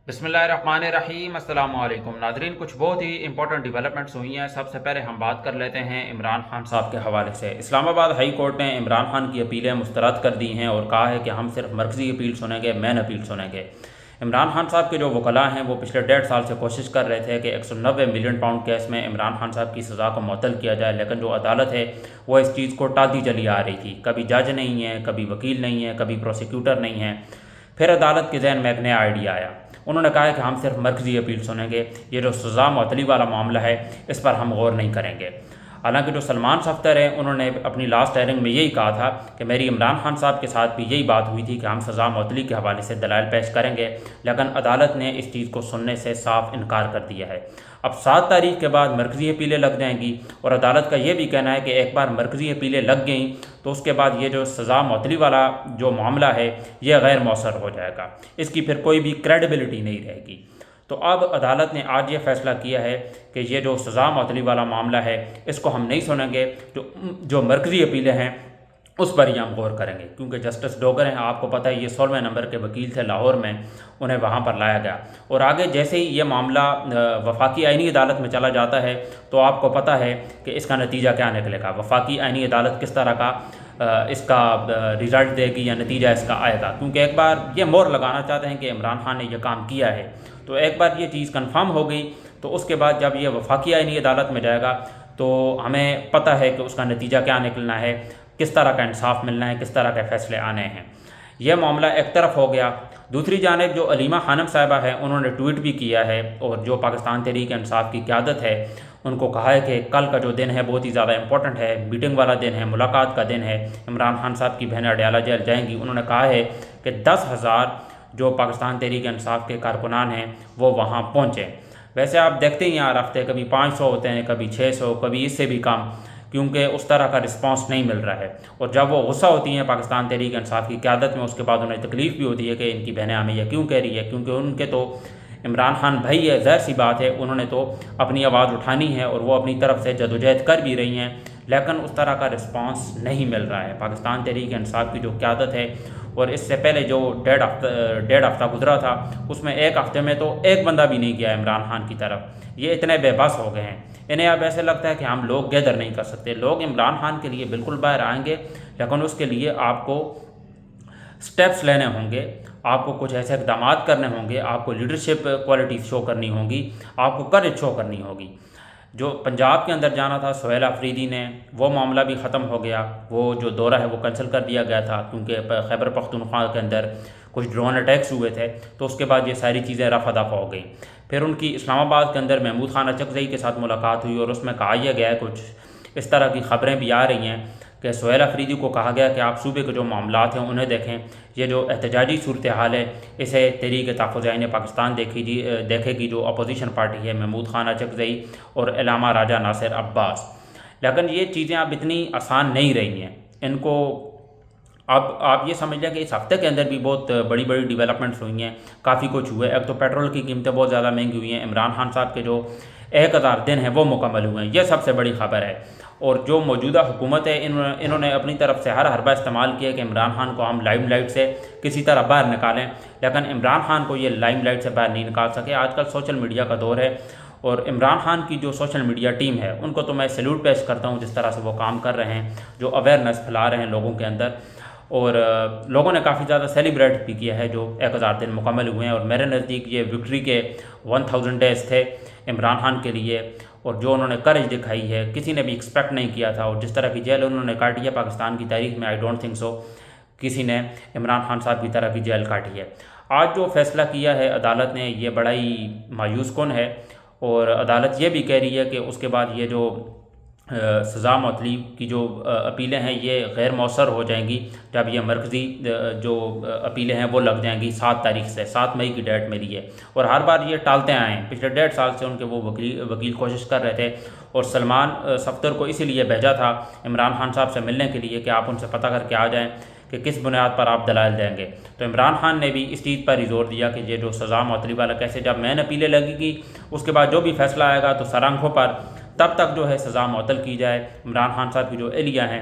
بسم اللہ الرحمن الرحیم۔ السلام علیکم ناظرین، کچھ بہت ہی امپورٹنٹ ڈیولپمنٹس ہوئی ہیں۔ سب سے پہلے ہم بات کر لیتے ہیں عمران خان صاحب کے حوالے سے۔ اسلام آباد ہائی کورٹ نے عمران خان کی اپیلیں مسترد کر دی ہیں اور کہا ہے کہ ہم صرف مرکزی اپیل سنیں گے، مین اپیل سنیں گے۔ عمران خان صاحب کے جو وکلاء ہیں وہ پچھلے 1.5 سال سے کوشش کر رہے تھے کہ 190 ملین پاؤنڈ کیس میں عمران خان صاحب کی سزا کو معطل کیا جائے، لیکن جو عدالت ہے وہ اس چیز کو ٹالتی چلی آ رہی تھی۔ کبھی جج نہیں ہے، کبھی وکیل نہیں ہے، کبھی پروسیکیوٹر نہیں ہے۔ پھر عدالت کے ذہن میں ایک نیا آئیڈیا آیا۔ انہوں نے کہا ہے کہ ہم صرف مرکزی اپیل سنیں گے، یہ جو سزا معطلی والا معاملہ ہے اس پر ہم غور نہیں کریں گے۔ حالانکہ جو سلمان صفدر ہیں انہوں نے اپنی لاسٹ ہیئرنگ میں یہی کہا تھا کہ میری عمران خان صاحب کے ساتھ بھی یہی بات ہوئی تھی کہ ہم سزا معطلی کے حوالے سے دلائل پیش کریں گے، لیکن عدالت نے اس چیز کو سننے سے صاف انکار کر دیا ہے۔ اب 7 تاریخ کے بعد مرکزی اپیلیں لگ جائیں گی، اور عدالت کا یہ بھی کہنا ہے کہ ایک بار مرکزی اپیلیں لگ گئیں تو اس کے بعد یہ جو سزا معطلی والا جو معاملہ ہے یہ غیر مؤثر ہو جائے گا، اس کی پھر کوئی بھی کریڈیبلٹی نہیں رہے گی۔ تو اب عدالت نے آج یہ فیصلہ کیا ہے کہ یہ جو سزا معطلی والا معاملہ ہے اس کو ہم نہیں سنیں گے، جو مرکزی اپیلیں ہیں اس پر ہی ہم غور کریں گے، کیونکہ جسٹس ڈوگر ہیں، آپ کو پتہ ہے یہ 16ویں نمبر کے وکیل تھے لاہور میں، انہیں وہاں پر لایا گیا۔ اور آگے جیسے ہی یہ معاملہ وفاقی آئینی عدالت میں چلا جاتا ہے تو آپ کو پتہ ہے کہ اس کا نتیجہ کیا نکلے گا، وفاقی آئینی عدالت کس طرح کا اس کا رزلٹ دے گی یا نتیجہ اس کا آئے گا، کیونکہ ایک بار یہ مور لگانا چاہتے ہیں کہ عمران خان نے یہ کام کیا ہے، تو ایک بار یہ چیز کنفرم ہو گئی تو اس کے بعد جب یہ وفاقی آئینی عدالت میں جائے گا تو ہمیں پتہ ہے کہ اس کا نتیجہ کیا نکلنا ہے، کس طرح کا انصاف ملنا ہے، کس طرح کے فیصلے آنے ہیں۔ یہ معاملہ ایک طرف ہو گیا۔ دوسری جانب جو علیمہ خانم صاحبہ ہے انہوں نے ٹویٹ بھی کیا ہے، اور جو پاکستان تحریک انصاف کی قیادت ہے ان کو کہا ہے کہ کل کا جو دن ہے بہت ہی زیادہ امپورٹنٹ ہے، میٹنگ والا دن ہے، ملاقات کا دن ہے، عمران خان صاحب کی بہنیں اڈیالہ جیل جائیں گی۔ انہوں نے کہا ہے کہ 10,000 جو پاکستان تحریک انصاف کے کارکنان ہیں وہ وہاں پہنچیں۔ ویسے آپ دیکھتے ہی ہر ہفتے کبھی 500 ہوتے ہیں، کبھی 600، کبھی اس سے بھی کم، کیونکہ اس طرح کا رسپانس نہیں مل رہا ہے۔ اور جب وہ غصہ ہوتی ہیں پاکستان تحریک انصاف کی قیادت میں، اس کے بعد انہیں تکلیف بھی ہوتی ہے کہ ان کی بہنیں ہمیں یہ کیوں کہہ رہی ہے، کیونکہ ان کے تو عمران خان بھائی ہے، ظاہر سی بات ہے انہوں نے تو اپنی آواز اٹھانی ہے اور وہ اپنی طرف سے جدوجہد کر بھی رہی ہیں، لیکن اس طرح کا رسپانس نہیں مل رہا ہے۔ پاکستان تحریک انصاف کی جو قیادت ہے، اور اس سے پہلے جو 1.5 ہفتہ گزرا تھا اس میں ایک ہفتے میں تو ایک بندہ بھی نہیں گیا عمران خان کی طرف، یہ اتنے بے بس ہو گئے ہیں۔ انہیں اب ایسے لگتا ہے کہ ہم لوگ گیدر نہیں کر سکتے۔ لوگ عمران خان کے لیے بالکل باہر آئیں گے، لیکن اس کے لیے آپ کو سٹیپس لینے ہوں گے، آپ کو کچھ ایسے اقدامات کرنے ہوں گے، آپ کو لیڈرشپ کوالٹیز شو کرنی ہوں گی، آپ کو کریج شو کرنی ہوگی۔ جو پنجاب کے اندر جانا تھا سہیل آفریدی نے، وہ معاملہ بھی ختم ہو گیا، وہ جو دورہ ہے وہ کینسل کر دیا گیا تھا، کیونکہ خیبر پختونخوا کے اندر کچھ ڈرون اٹیکس ہوئے تھے، تو اس کے بعد یہ ساری چیزیں رفع دفع ہو گئیں۔ پھر ان کی اسلام آباد کے اندر محمود خان اچکزئی کے ساتھ ملاقات ہوئی، اور اس میں کہا یہ گیا ہے، کچھ اس طرح کی خبریں بھی آ رہی ہیں کہ سہیل آفریدی کو کہا گیا کہ آپ صوبے کے جو معاملات ہیں انہیں دیکھیں، یہ جو احتجاجی صورتحال ہے اسے تحریک تحفظ آئین پاکستان دیکھے گی، جو اپوزیشن پارٹی ہے محمود خان اچکزئی اور علامہ راجہ ناصر عباس۔ لیکن یہ چیزیں اب اتنی آسان نہیں رہی ہیں، ان کو اب آپ یہ سمجھ لیں کہ اس ہفتے کے اندر بھی بہت بڑی بڑی ڈیولپمنٹس ہوئی ہیں، کافی کچھ ہوئے۔ ایک تو پیٹرول کی قیمتیں بہت زیادہ مہنگی ہوئی ہیں، عمران خان صاحب کے جو 1000 دن ہیں وہ مکمل ہوئے ہیں، یہ سب سے بڑی خبر ہے۔ اور جو موجودہ حکومت ہے انہوں نے اپنی طرف سے ہر حربہ استعمال کیا کہ عمران خان کو ہم لائم لائٹ سے کسی طرح باہر نکالیں، لیکن عمران خان کو یہ لائم لائٹ سے باہر نہیں نکال سکے۔ آج کل سوشل میڈیا کا دور ہے، اور عمران خان کی جو سوشل میڈیا ٹیم ہے ان کو تو میں سیلوٹ پیش کرتا ہوں، جس طرح سے وہ کام کر رہے ہیں، جو اویئرنیس پھیلا رہے ہیں لوگوں کے اندر، اور لوگوں نے کافی زیادہ سیلیبریٹ بھی کیا ہے جو 1000 دن مکمل ہوئے ہیں۔ اور میرے نزدیک یہ وکٹری کے 1000 ڈیز تھے عمران خان کے لیے، اور جو انہوں نے کریج دکھائی ہے کسی نے بھی ایکسپیکٹ نہیں کیا تھا، اور جس طرح کی جیل انہوں نے کاٹی ہے پاکستان کی تاریخ میں، آئی ڈونٹ تھنک سو کسی نے عمران خان صاحب کی طرح کی جیل کاٹی ہے۔ آج جو فیصلہ کیا ہے عدالت نے یہ بڑا ہی مایوس کن ہے، اور عدالت یہ بھی کہہ رہی ہے کہ اس کے بعد یہ جو سزا معطلی کی جو اپیلیں ہیں یہ غیر مؤثر ہو جائیں گی جب یہ مرکزی جو اپیلیں ہیں وہ لگ جائیں گی 7 تاریخ سے، 7 مئی کی ڈیٹ میری ہے۔ اور ہر بار یہ ٹالتے آئے ہیں، پچھلے 1.5 سال سے ان کے وہ وکیل کوشش کر رہے تھے، اور سلمان صفدر کو اسی لیے بھیجا تھا عمران خان صاحب سے ملنے کے لیے کہ آپ ان سے پتہ کر کے آ جائیں کہ کس بنیاد پر آپ دلائل دیں گے۔ تو عمران خان نے بھی اس چیز پر ہی زور دیا کہ یہ جو سزا معطلی والا کیسے جب مین اپیلیں لگے گی اس کے بعد جو بھی فیصلہ آئے گا تو سر آنکھوں پر تب تک جو ہے سزا معطل کی جائے۔ عمران خان صاحب کی جو اہلیہ ہیں